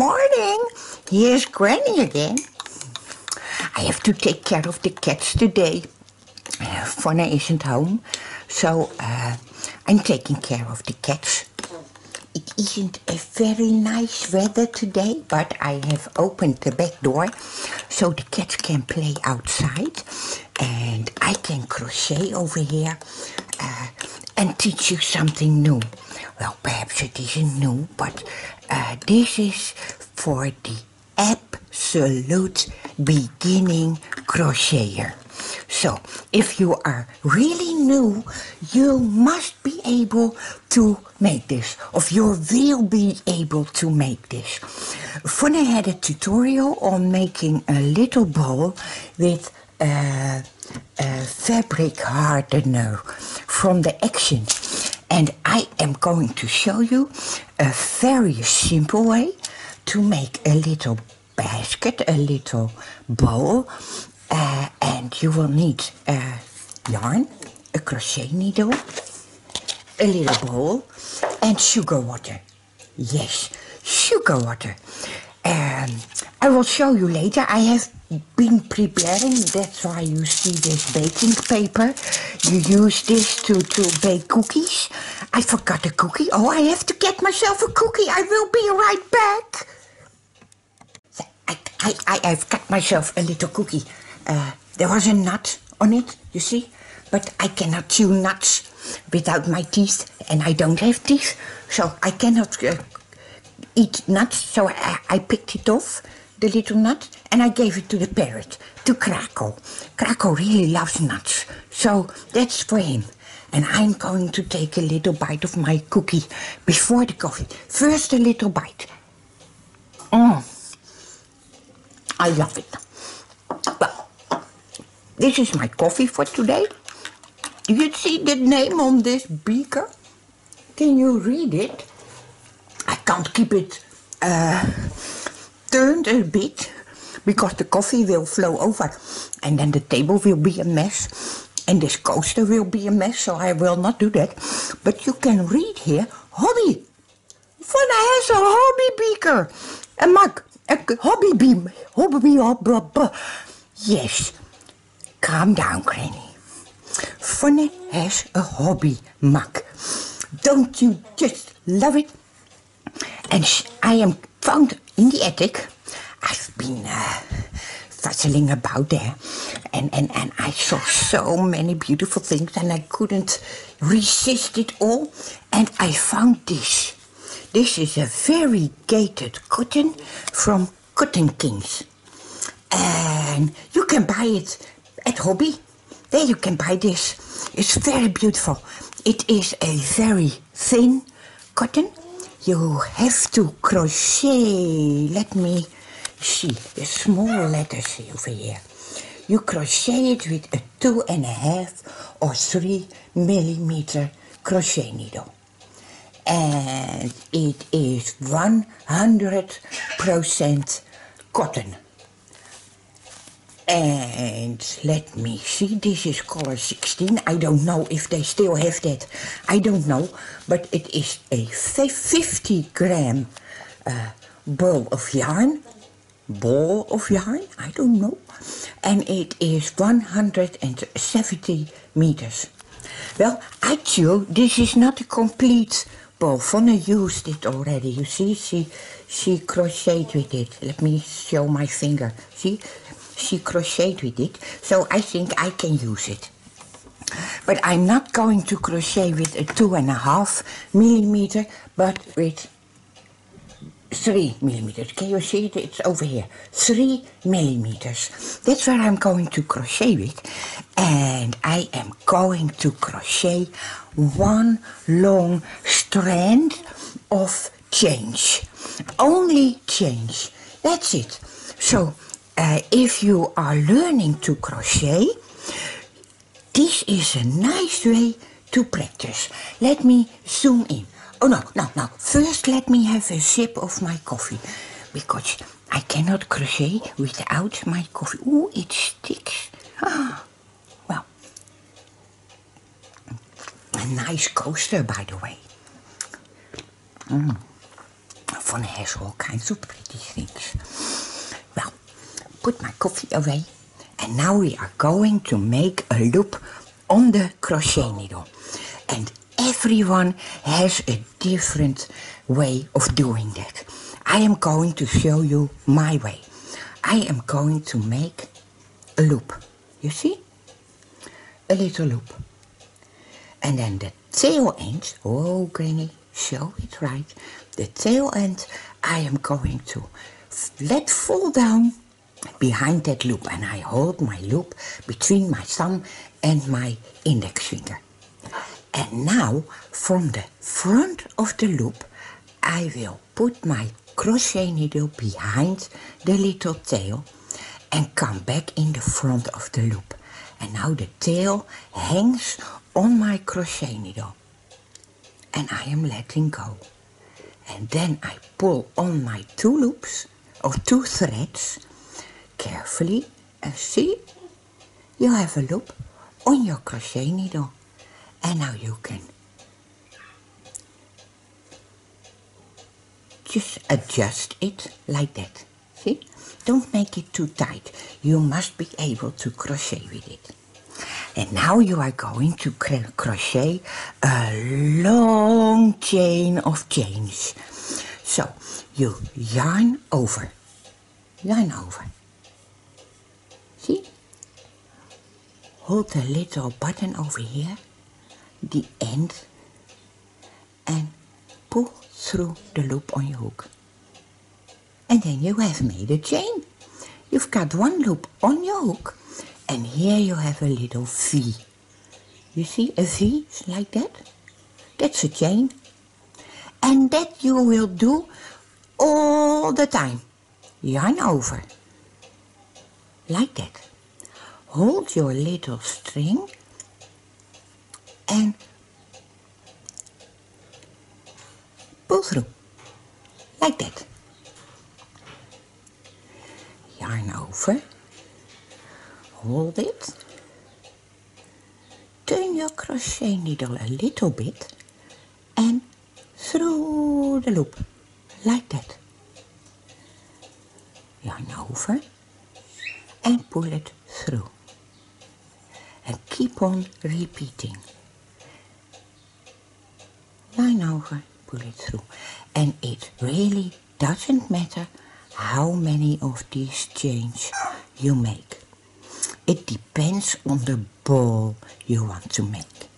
morning. Here's Granny again. I have to take care of the cats today. Fonna isn't home, so I'm taking care of the cats. It isn't a very nice weather today, but I have opened the back door so the cats can play outside, and I can crochet over here and teach you something new. Well, perhaps it isn't new, but this is for the absolute beginning crocheter. So, if you are really new, you must be able to make this, or you will be able to make this. Fonna had a tutorial on making a little bowl with fabric hardener from the Action. And I am going to show you a very simple way to make a little basket, a little bowl. And you will need yarn, a crochet needle, a little bowl, and sugar water. Yes, sugar water. I will show you later. I have been preparing, that's why you see this baking paper. You use this to bake cookies. I forgot a cookie. Oh, I have to get myself a cookie. I will be right back. I've got myself a little cookie. There was a nut on it, you see? But I cannot chew nuts without my teeth, and I don't have teeth, so I cannot eat nuts. So I picked it off, the little nut, and I gave it to the parrot, to Krako. Krako really loves nuts, so that's for him. And I'm going to take a little bite of my cookie before the coffee. First a little bite. I love it. Well, this is my coffee for today. Do you see the name on this beaker? Can you read it? I can't keep it turned a bit because the coffee will flow over and then the table will be a mess and this coaster will be a mess, so I will not do that. But you can read here, hobby. Fonna has a hobby beaker, a mug, a hobby beam, Yes, calm down, Granny. Fonna has a hobby mug. Don't you just love it? And I am found in the attic. I've been fuzzling about there, and I saw so many beautiful things, and I couldn't resist it all. And I found this. This is a variegated cotton from Cotton Kings. And you can buy it at Hobby. There you can buy this. It's very beautiful. It is a very thin cotton. You have to crochet. Let me see the small letters over here. You crochet it with a 2.5 or 3 millimeter crochet needle. And it is 100% cotton. And let me see, this is color 16. I don't know if they still have that. I don't know. But it is a 50 gram ball of yarn. I don't know. And it is 170 meters. Well, actually, this is not a complete ball. Fonna used it already. You see, she crocheted with it. Let me show my finger. See? She crocheted with it, so I think I can use it. But I'm not going to crochet with a 2.5 millimeter, but with 3 millimeters. Can you see it? It's over here. 3 millimeters. That's where I'm going to crochet with. And I am going to crochet one long strand of change. Only change. That's it. So, if you are learning to crochet, this is a nice way to practice. Let me zoom in. Oh, no. First, let me have a sip of my coffee, because I cannot crochet without my coffee. Ooh, it sticks. Well, a nice coaster, by the way. Fauna has all kinds of pretty things. Well, put my coffee away. And now we are going to make a loop on the crochet needle. And everyone has a different way of doing that. I am going to show you my way. I am going to make a loop. You see? A little loop. And then the tail end, oh Granny, show it right. The tail end I am going to let fall down behind that loop. And I hold my loop between my thumb and my index finger. And now from the front of the loop I will put my crochet needle behind the little tail and come back in the front of the loop. And now the tail hangs on my crochet needle and I am letting go. And then I pull on my 2 loops or 2 threads carefully, and see, you have a loop on your crochet needle. And now you can just adjust it like that. See? Don't make it too tight. You must be able to crochet with it. And now you are going to crochet a long chain of chains. So you yarn over. See? Hold the little button over here, the end, and pull through the loop on your hook. And then you have made a chain. You've got 1 loop on your hook, and here you have a little V. You see a V like that? That's a chain. And that you will do all the time. Yarn over. Like that. Hold your little string and pull through. Like that. Yarn over. Hold it. Turn your crochet needle a little bit and through the loop. Like that. Yarn over and pull it through. And keep on repeating. Yarn over, pull it through. And it really doesn't matter how many of these chains you make. It depends on the ball you want to make.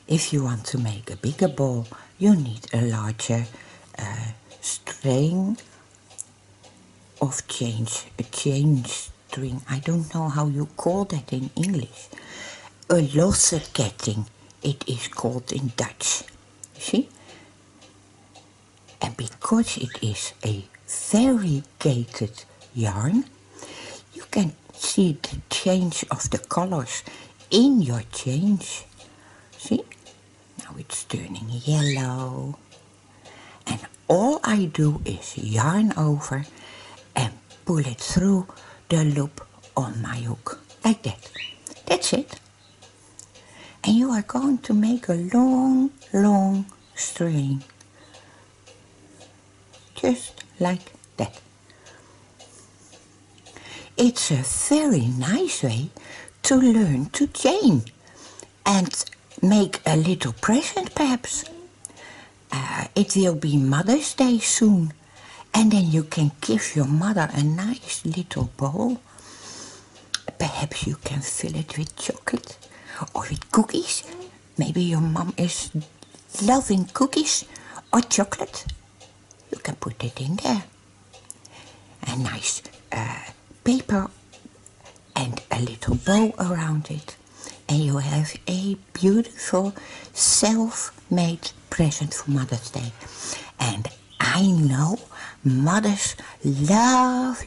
If you want to make a bigger ball, you need a larger string of chains, a chain string. I don't know how you call that in English. A losseketting, it is called in Dutch. You see? And because it is a variegated yarn, you can see the change of the colors in your chains. See? Now it's turning yellow. And all I do is yarn over and pull it through the loop on my hook. Like that. That's it. And you are going to make a long, long string. Just like that. It's a very nice way to learn to chain and make a little present perhaps. It will be Mother's Day soon, and then you can give your mother a nice little bowl. Perhaps you can fill it with chocolate or with cookies. Maybe your mom is loving cookies or chocolate. You can put it in there. A nice paper and a little bow around it. And you have a beautiful self-made present for Mother's Day. And I know mothers love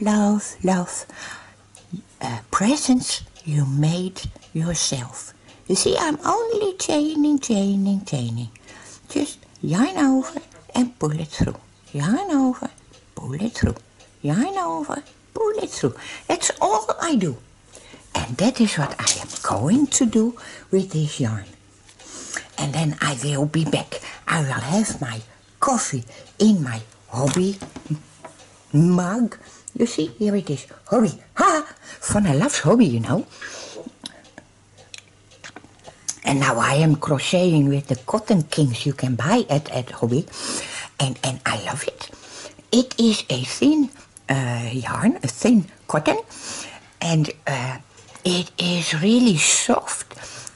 presents you made yourself. You see, I'm only chaining. Just yarn over and pull it through. Yarn over, pull it through. Yarn over, pull it through. That's all I do. And that is what I am going to do with this yarn. And then I will be back. I will have my coffee in my hobby mug. You see, here it is. Hobby. Ha! Vanna loves hobby, you know. And now I am crocheting with the cotton kings you can buy at Hobby. And I love it. It is a thin yarn, a thin cotton. And it is really soft.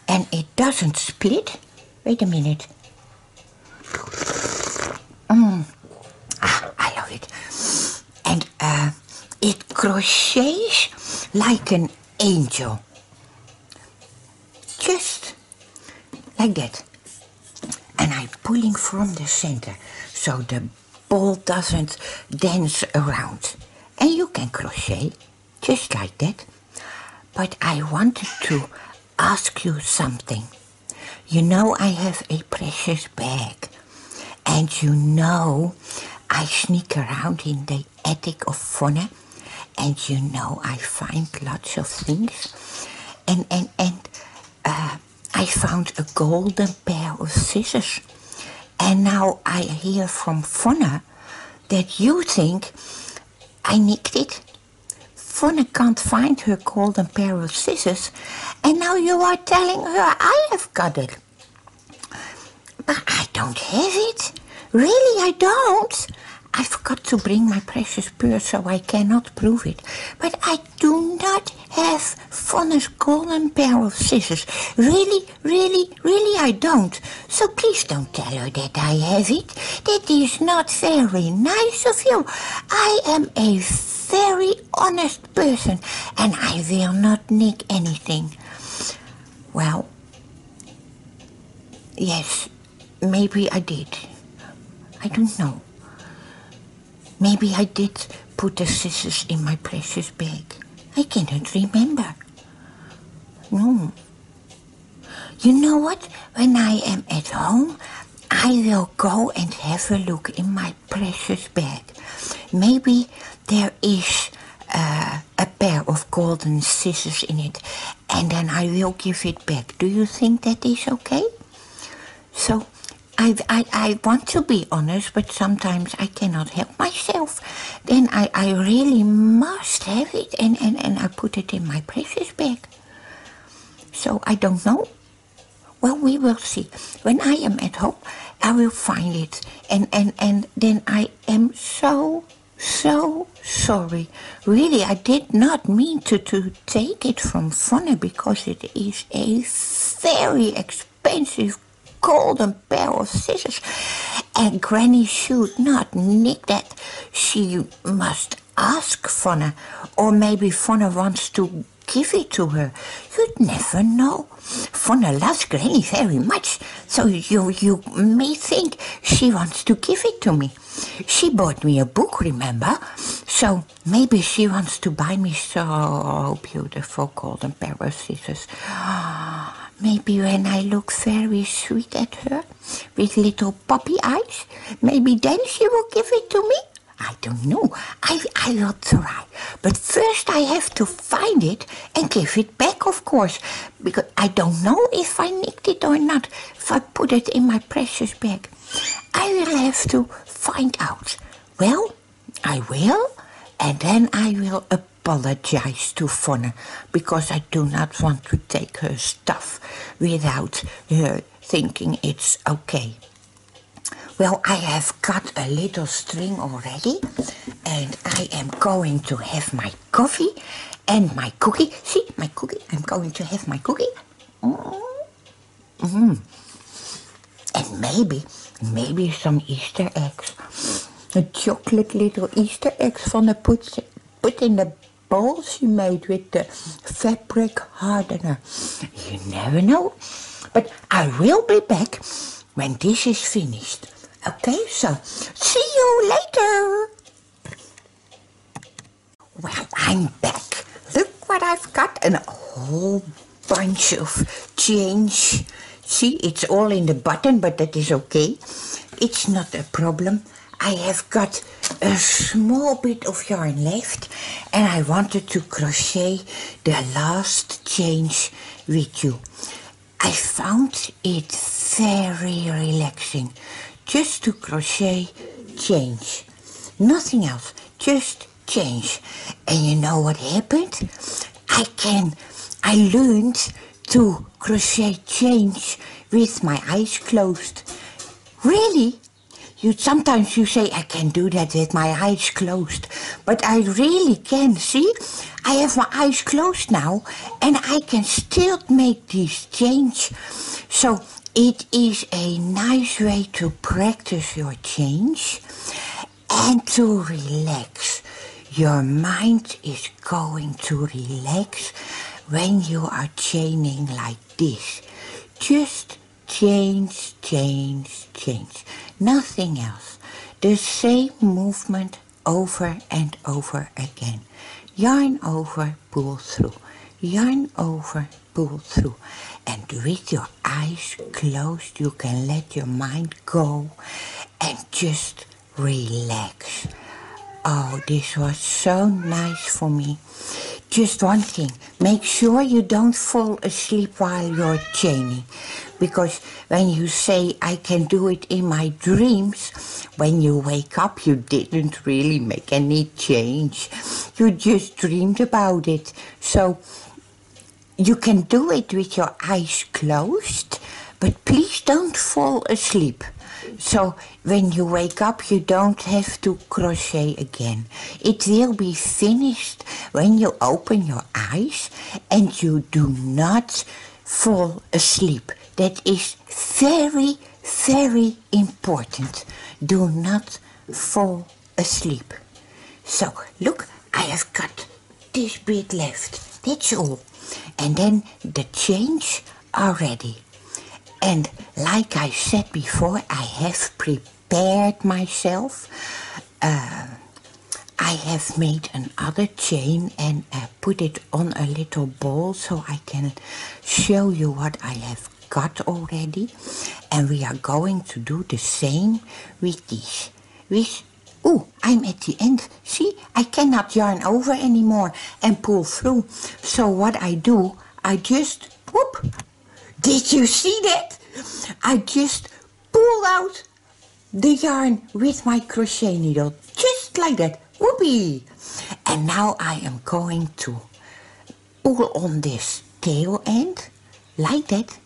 And it doesn't split. Wait a minute. I love it. And it crochets like an angel. Just like that. And I'm pulling from the center so the ball doesn't dance around. And you can crochet just like that. But I wanted to ask you something. You know I have a precious bag. And you know I sneak around in the attic of Vanna. And you know I find lots of things. And I found a golden pair of scissors. And now I hear from Vanna that you think I nicked it. Vanna can't find her golden pair of scissors. And now you are telling her I have got it. But I don't have it. Really, I don't. I forgot to bring my precious purse, so I cannot prove it. But I do not have Vanna's golden pair of scissors. Really, really, really I don't. So please don't tell her that I have it. That is not very nice of you. I am a very honest person, and I will not nick anything. Well, yes, maybe I did. I don't know. Maybe I did put the scissors in my precious bag. I cannot remember. No. You know what? When I am at home, I will go and have a look in my precious bag. Maybe there is a pair of golden scissors in it, and then I will give it back. Do you think that is okay? So, I want to be honest, but sometimes I cannot help myself. Then I really must have it, and I put it in my precious bag. So I don't know. Well, we will see. When I am at home, I will find it. And then I am so sorry. Really, I did not mean to take it from Vanna, because it is a very expensive golden pair of scissors, and Granny should not nick that. She must ask Vanna, or maybe Vanna wants to give it to her. You'd never know. Vanna loves Granny very much, so you may think she wants to give it to me. She bought me a book, remember? So maybe she wants to buy me so beautiful golden pair of scissors. Maybe when I look very sweet at her, with little puppy eyes, maybe then she will give it to me. I don't know. I will try. But first I have to find it and give it back, of course. Because I don't know if I nicked it or not, if I put it in my precious bag. I will have to find out. Well, I will, and then I will apologize to Vanna, because I do not want to take her stuff without her thinking it's okay. Well, I have got a little string already, and I am going to have my coffee and my cookie. See, my cookie. I'm going to have my cookie. And maybe some Easter eggs. A chocolate little Easter eggs Vanna put in the bowl she made with the fabric hardener. You never know. But I will be back when this is finished. Okay, so see you later. Well, I'm back. Look what I've got. And a whole bunch of change. See, it's all in the button, but that is okay. It's not a problem. I have got a small bit of yarn left, and I wanted to crochet the last change with you. I found it very relaxing just to crochet change. nothing else, just change. And you know what happened? I learned to crochet change with my eyes closed. Really? Sometimes you say I can do that with my eyes closed, but I really can. See, I have my eyes closed now, and I can still make this change. So it is a nice way to practice your change and to relax. Your mind is going to relax when you are chaining like this. Just change, change, change. Nothing else. The same movement over and over again. Yarn over, pull through. Yarn over, pull through. And with your eyes closed, you can let your mind go and just relax. Oh, this was so nice for me. Just one thing, make sure you don't fall asleep while you're chaining. Because when you say, I can do it in my dreams, when you wake up, you didn't really make any change. You just dreamed about it. So you can do it with your eyes closed, but please don't fall asleep. So when you wake up, you don't have to crochet again. It will be finished when you open your eyes and you do not fall asleep. That is very, very important. Do not fall asleep. So look, I have got this bit left. That's all. And then the chains are ready. And like I said before, I have prepared myself. I have made another chain and put it on a little ball so I can show you what I have got already. And we are going to do the same with these. Oh, I'm at the end. See, I cannot yarn over anymore and pull through. So what I do, I just, whoop. Did you see that? I just pulled out the yarn with my crochet needle, just like that. Whoopee! And now I am going to pull on this tail end, like that.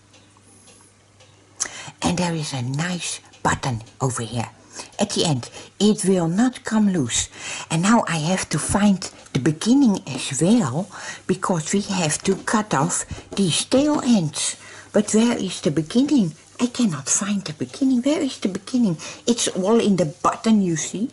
And there is a nice button over here. At the end, it will not come loose. And now I have to find the beginning as well, because we have to cut off these tail ends. But where is the beginning? I cannot find the beginning. Where is the beginning? It's all in the button, you see.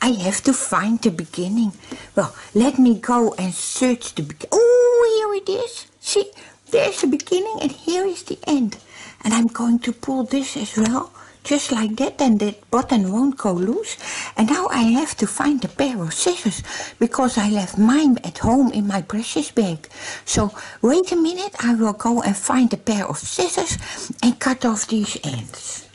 I have to find the beginning. Well, let me go and search the beginning. Oh, here it is. See, there's the beginning and here is the end. And I'm going to pull this as well, just like that, and that button won't go loose. And now I have to find a pair of scissors, because I left mine at home in my precious bag. So wait a minute, I will go and find a pair of scissors and cut off these ends.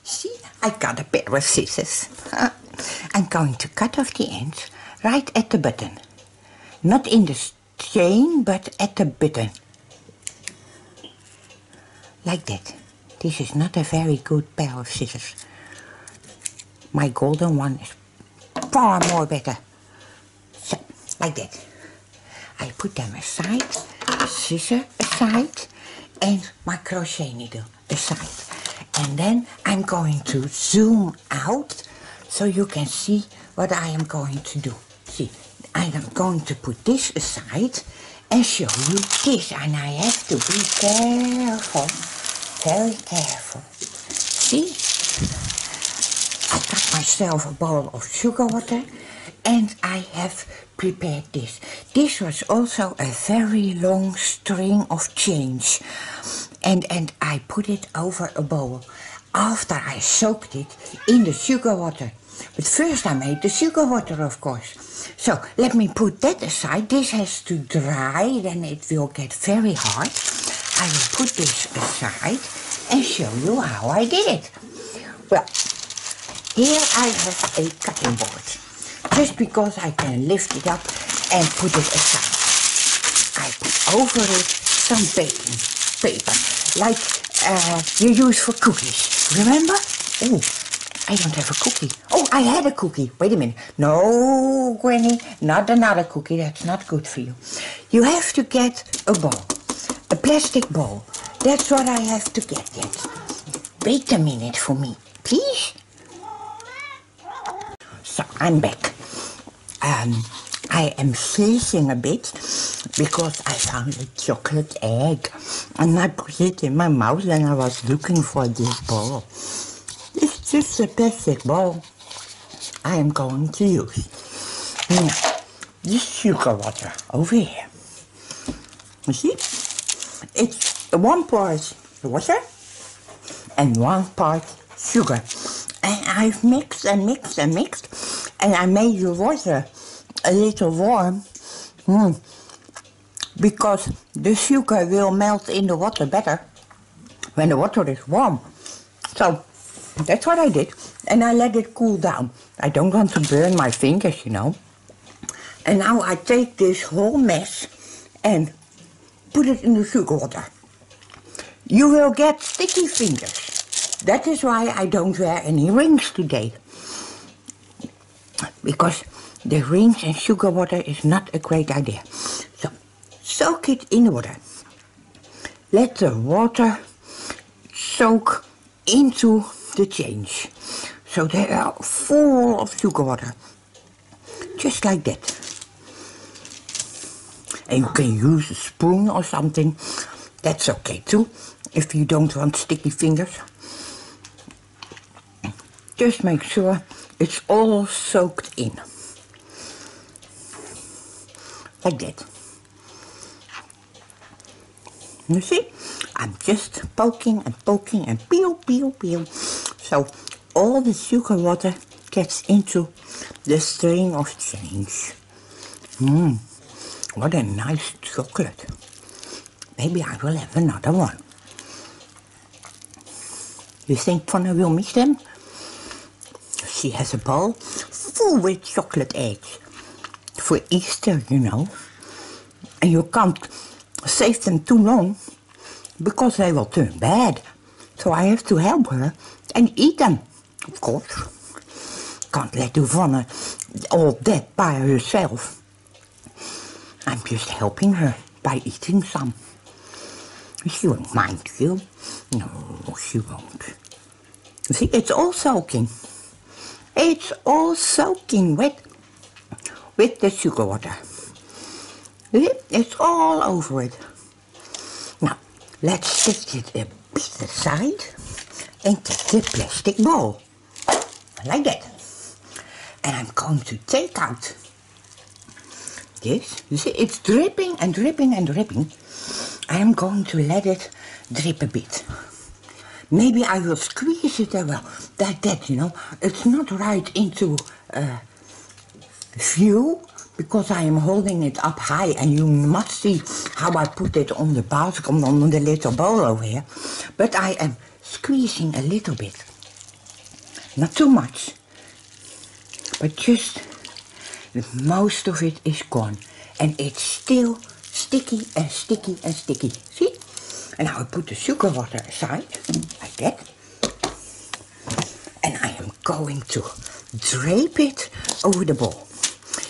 See, I got a pair of scissors. I'm going to cut off the ends right at the button. Not in the chain, but at the button. Like that. This is not a very good pair of scissors. My golden one is far more better. So, like that. I put them aside, the scissor aside, and my crochet needle aside. And then I'm going to zoom out so you can see what I am going to do. See, I am going to put this aside and show you this. And I have to be careful. Very careful. See? I got myself a bowl of sugar water and I have prepared this. This was also a very long string of change. And I put it over a bowl after I soaked it in the sugar water. But first I made the sugar water, of course. So let me put that aside. This has to dry, then it will get very hard. I will put this aside and show you how I did it. Well, here I have a cutting board, just because I can lift it up and put it aside. I put over it some baking paper, like you use for cookies, remember? Oh, I don't have a cookie. Oh, I had a cookie. Wait a minute. No, Granny, not another cookie. That's not good for you. You have to get a bowl. A plastic bowl. That's what I have to get. Wait a minute for me, please. So, I'm back. I am freezing a bit because I found a chocolate egg and I put it in my mouth and I was looking for this bowl. It's just a plastic bowl I am going to use. Now, this sugar water over here. You see? It's 1 part water and 1 part sugar. And I've mixed and mixed and mixed and I made the water a little warm because the sugar will melt in the water better when the water is warm. So that's what I did, and I let it cool down. I don't want to burn my fingers, you know. And now I take this whole mess and put it in the sugar water. You will get sticky fingers. That is why I don't wear any rings today, because the rings and sugar water is not a great idea. So, soak it in the water. Let the water soak into the change. So they are full of sugar water. Just like that. And you can use a spoon or something. That's okay too, if you don't want sticky fingers. Just make sure it's all soaked in. Like that. You see? I'm just poking and poking and peel, peel, peel. So all the sugar water gets into the string of change. What a nice chocolate. Maybe I will have another one. You think Fanny will miss them? She has a bowl full with chocolate eggs. For Easter, you know. And you can't save them too long because they will turn bad. So I have to help her and eat them, of course. Can't let Yvonne all that by herself. I'm just helping her by eating some. She won't mind you. No, she won't. See, it's all soaking. It's all soaking wet with the sugar water. See? It's all over it. Now, let's stick it a bit aside and take the plastic bowl. Like that. And I'm going to take out this. You see, it's dripping and dripping and dripping. I am going to let it drip a bit. Maybe I will squeeze it well, like that, you know. It's not right into view, because I am holding it up high, and you must see how I put it on the basket, on the little bowl over here. But I am squeezing a little bit. Not too much, but just most of it is gone. And it's still sticky and sticky and sticky. See? And now I put the sugar water aside, like that. And I am going to drape it over the bowl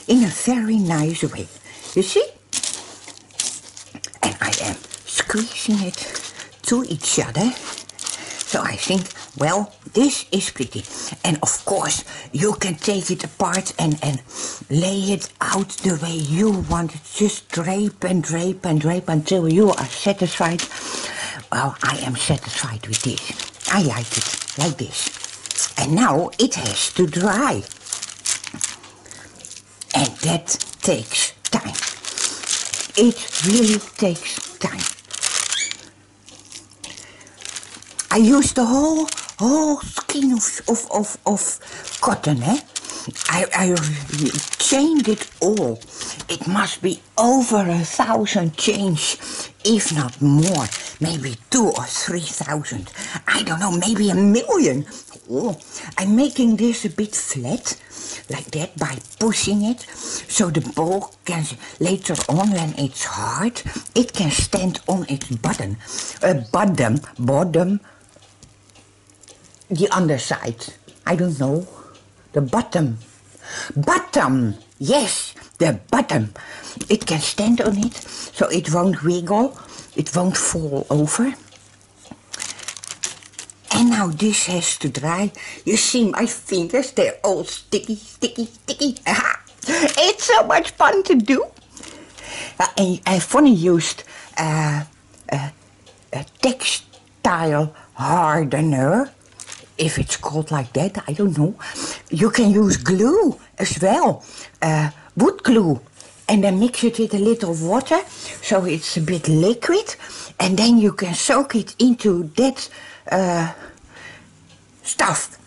in a very nice way. You see? And I am squeezing it to each other. So I think, well, this is pretty. And of course, you can take it apart and lay it out the way you want it. Just drape and drape and drape until you are satisfied. Well, I am satisfied with this. I like it like this. And now it has to dry. And that takes time. It really takes time. I used the whole skein of cotton, eh? I chained it all. It must be over 1,000 chains, if not more. Maybe 2,000 or 3,000. I don't know, maybe 1,000,000. Oh, I'm making this a bit flat, like that, by pushing it, so the ball can, later on when it's hard, it can stand on its bottom, the underside. I don't know. The bottom. Bottom! Yes, the bottom. It can stand on it, so it won't wiggle. It won't fall over. And now this has to dry. You see my fingers, they're all sticky, sticky, sticky. It's so much fun to do. And I've funny used a textile hardener, if it's called like that, I don't know. You can use glue as well, wood glue, and then mix it with a little water, so it's a bit liquid, and then you can soak it into that stuff,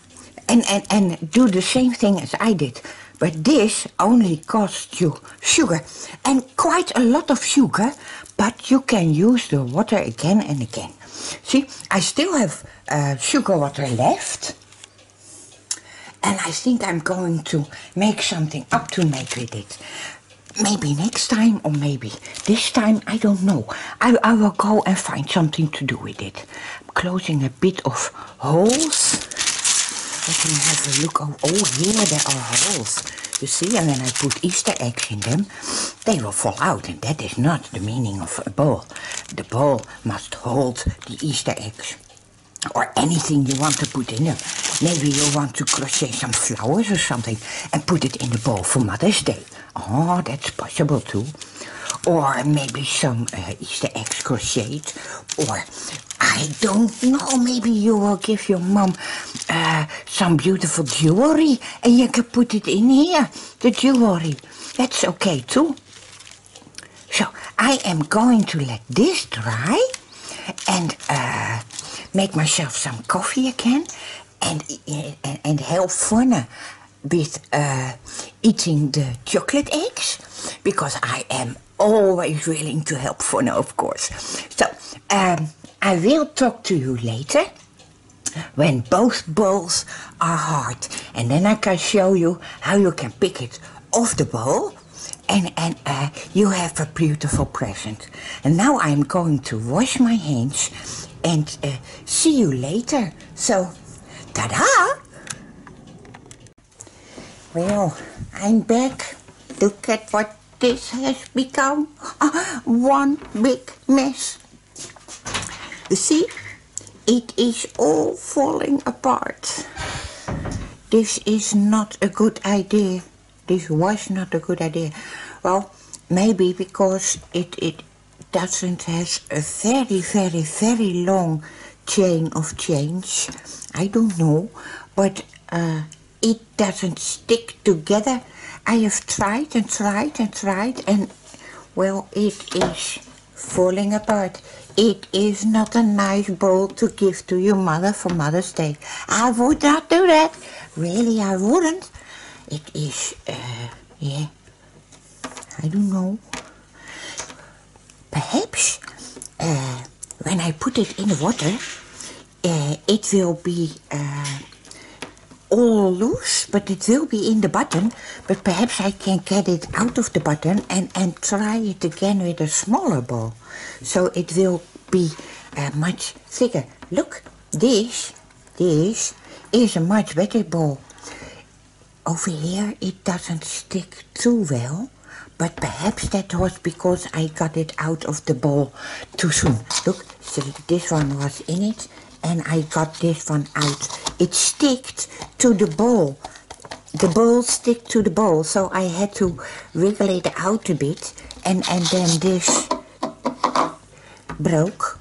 and do the same thing as I did. But this only costs you sugar, and quite a lot of sugar, but you can use the water again and again. See, I still have sugar water left, and I think I'm going to make something up to make with it. Maybe next time, or maybe this time, I don't know. I will go and find something to do with it. I'm closing a bit of holes. Let me have a look. Oh, here there are holes. You see, and when I put Easter eggs in them, they will fall out, and that is not the meaning of a bowl. The bowl must hold the Easter eggs, or anything you want to put in them. Maybe you want to crochet some flowers or something and put it in the bowl for Mother's Day. Oh, that's possible too. Or maybe some Easter eggs crocheted, or I don't know, maybe you will give your mom some beautiful jewelry and you can put it in here, the jewelry. That's okay too. So I am going to let this dry and make myself some coffee again and help Fonna with eating the chocolate eggs, because I am always willing to help Fonna, of course. So I will talk to you later when both bowls are hard, and then I can show you how you can pick it off the bowl, and you have a beautiful present. And now I'm going to wash my hands and see you later. So, ta-da! Well, I'm back. Look at what this has become. One big mess. You see, it is all falling apart. This is not a good idea. This was not a good idea. Well, maybe because it doesn't have a very, very, very long chain of change. I don't know, but it doesn't stick together. I have tried and tried and tried, and well, it is falling apart. It is not a nice bowl to give to your mother for Mother's Day. I would not do that. Really, I wouldn't. It is, yeah, I don't know. Perhaps when I put it in the water, it will be all loose, but it will be in the bottom. But perhaps I can get it out of the bottom and try it again with a smaller ball. So it will be much thicker. Look, this is a much better ball. Over here it doesn't stick too well, but perhaps that was because I got it out of the bowl too soon. Look, so this one was in it, and I got this one out. It sticked to the bowl. The bowl stick to the bowl, so I had to wriggle it out a bit, and then this broke.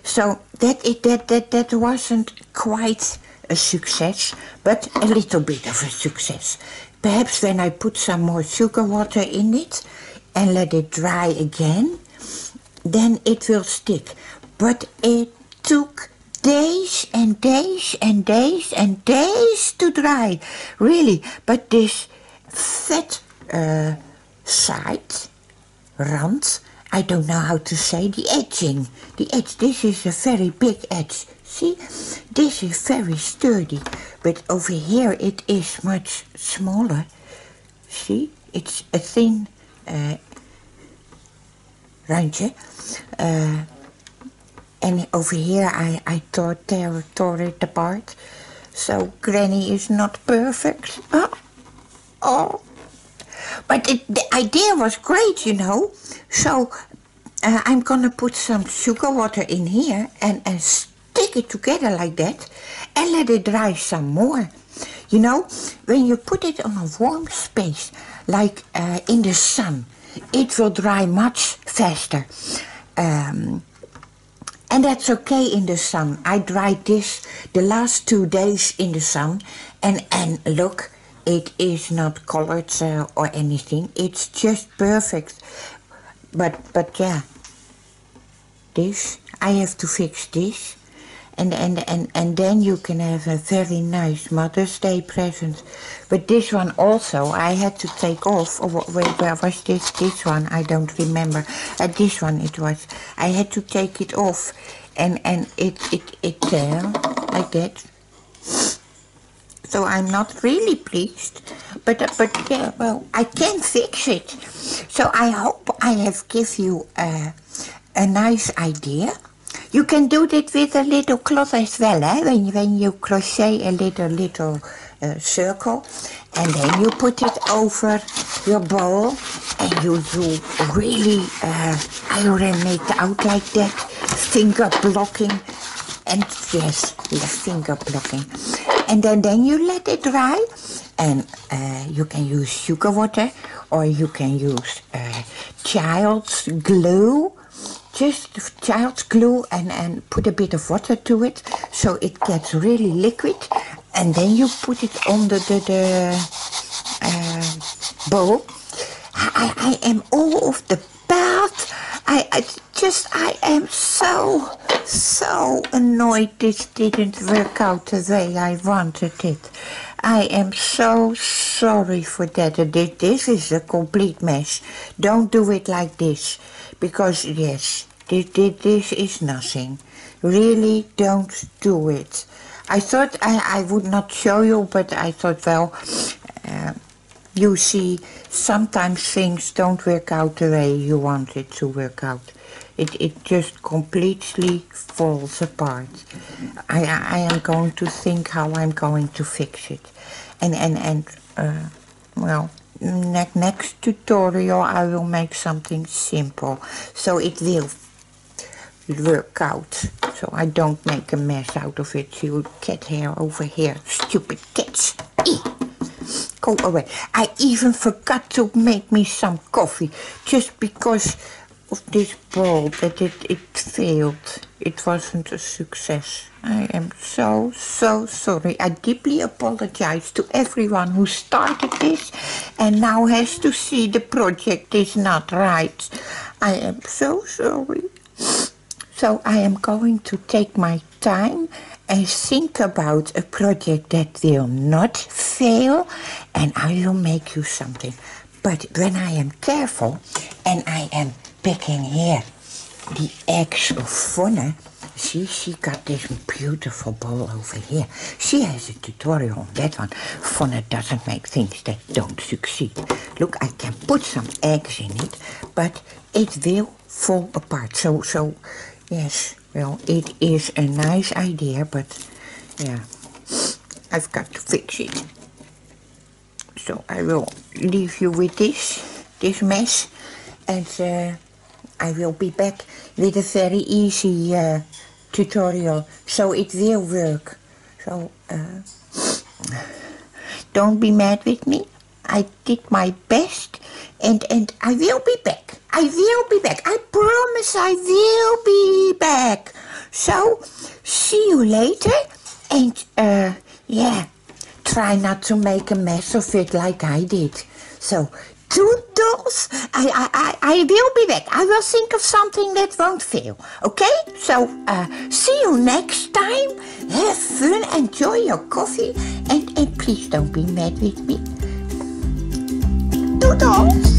So that wasn't quite a success, but a little bit of a success. Perhaps when I put some more sugar water in it and let it dry again, then it will stick. But it took days and days and days and days to dry, really. But this fat side, rand, I don't know how to say, the edging, the edge, this is a very big edge. See, this is very sturdy, but over here it is much smaller. See, it's a thin randje. And over here I tore it apart. So Granny is not perfect. Oh. But the idea was great, you know. So I'm gonna put some sugar water in here and stick it together like that and let it dry some more. You know, when you put it on a warm space, like in the sun, it will dry much faster. And that's okay in the sun. I dried this the last 2 days in the sun, and look, it is not colored or anything. It's just perfect. But yeah, this, I have to fix this. And then you can have a very nice Mother's Day present. But this one also, I had to take off. Oh, where was this? This one, I don't remember. This one it was. I had to take it off. And it like that. So I'm not really pleased. But yeah, well, I can fix it. So I hope I have given you a nice idea. You can do that with a little cloth as well, eh? When you crochet a little circle, and then you put it over your bowl, and you really iron it out like that, finger blocking, and yes, finger blocking, and then you let it dry, and you can use sugar water, or you can use child's glue. Just child's glue and put a bit of water to it so it gets really liquid, and then you put it under the bowl. I am all of the bath. I am so annoyed this didn't work out the way I wanted it. I am so sorry for that. This is a complete mess. Don't do it like this. Because, yes, this is nothing. Really don't do it. I thought I would not show you, but I thought, well, you see, sometimes things don't work out the way you want it to work out. It just completely falls apart. I am going to think how I'm going to fix it. Well, next tutorial I will make something simple, so it will work out, so I don't make a mess out of it. You cat hair over here, stupid cats. Go away. I even forgot to make me some coffee, just because of this bowl, that it failed. It wasn't a success. I am so sorry. I deeply apologize to everyone who started this and now has to see the project is not right. I am so sorry. So I am going to take my time and think about a project that will not fail, and I will make you something. But when I am careful and I am picking here the eggs of Vonne, see, she got this beautiful bowl over here. She has a tutorial on that one. Vonne doesn't make things that don't succeed. Look, I can put some eggs in it, but it will fall apart. So yes, well, it is a nice idea, but yeah, I've got to fix it. So I will leave you with this mess, and I will be back with a very easy tutorial, so it will work. So don't be mad with me. I did my best, and I will be back. I will be back. I promise I will be back. So see you later, and yeah, try not to make a mess of it like I did. So toodles, I will be back. I will think of something that won't fail. Okay? So see you next time. Have fun, enjoy your coffee, and please don't be mad with me. Toodles.